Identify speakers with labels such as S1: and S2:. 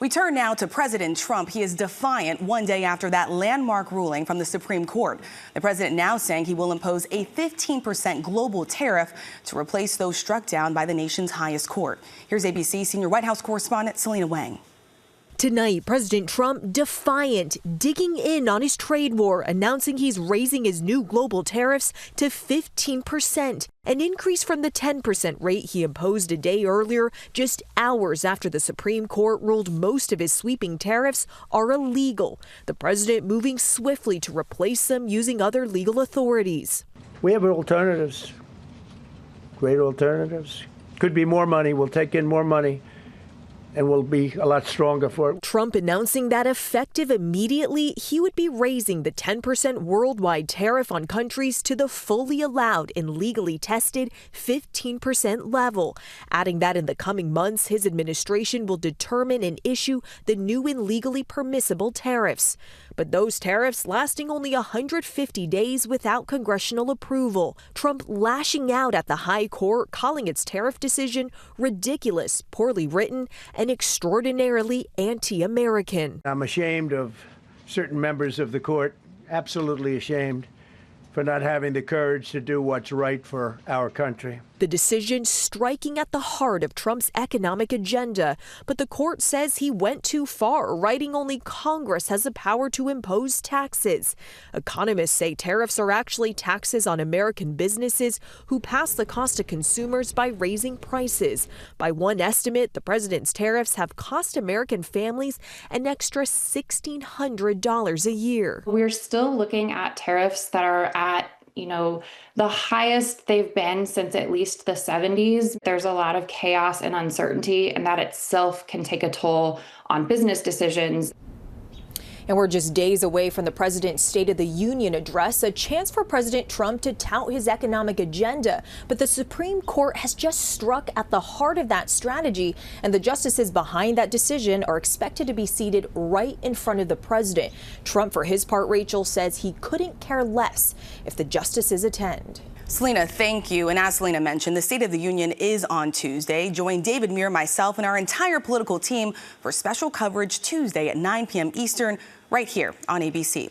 S1: We turn now to President Trump. He is defiant one day after that landmark ruling from the Supreme Court. The president now saying he will impose a 15% global tariff to replace those struck down by the nation's highest court. Here's ABC senior White House correspondent Selena Wang.
S2: Tonight, President Trump defiant, digging in on his trade war, announcing he's raising his new global tariffs to 15%, an increase from the 10% rate he imposed a day earlier, just hours after the Supreme Court ruled most of his sweeping tariffs are illegal. The president moving swiftly to replace them using other legal authorities.
S3: We have alternatives, great alternatives. Could be more money. We'll take in more money, and we'll be a lot stronger for it.
S2: Trump announcing that effective immediately, he would be raising the 10% worldwide tariff on countries to the fully allowed and legally tested 15% level, adding that in the coming months, his administration will determine and issue the new and legally permissible tariffs. But those tariffs lasting only 150 days without congressional approval. Trump lashing out at the high court, calling its tariff decision ridiculous, poorly written, and extraordinarily anti-American.
S3: I'm ashamed of certain members of the court, absolutely ashamed, for not having the courage to do what's right for our country.
S2: The decision striking at the heart of Trump's economic agenda, but the court says he went too far, writing only Congress has the power to impose taxes. Economists say tariffs are actually taxes on American businesses who pass the cost to consumers by raising prices. By one estimate, the president's tariffs have cost American families an extra $1,600 a year.
S4: We're still looking at tariffs that are at the highest they've been since at least the 70s. There's a lot of chaos and uncertainty, and that itself can take a toll on business decisions.
S2: And we're just days away from the president's State of the Union address, a chance for President Trump to tout his economic agenda. But the Supreme Court has just struck at the heart of that strategy, and the justices behind that decision are expected to be seated right in front of the president. Trump, for his part, Rachel, says he couldn't care less if the justices attend.
S1: Selena, thank you. And as Selena mentioned, the State of the Union is on Tuesday. Join David Muir, myself, and our entire political team for special coverage Tuesday at 9 p.m. Eastern, right here on ABC.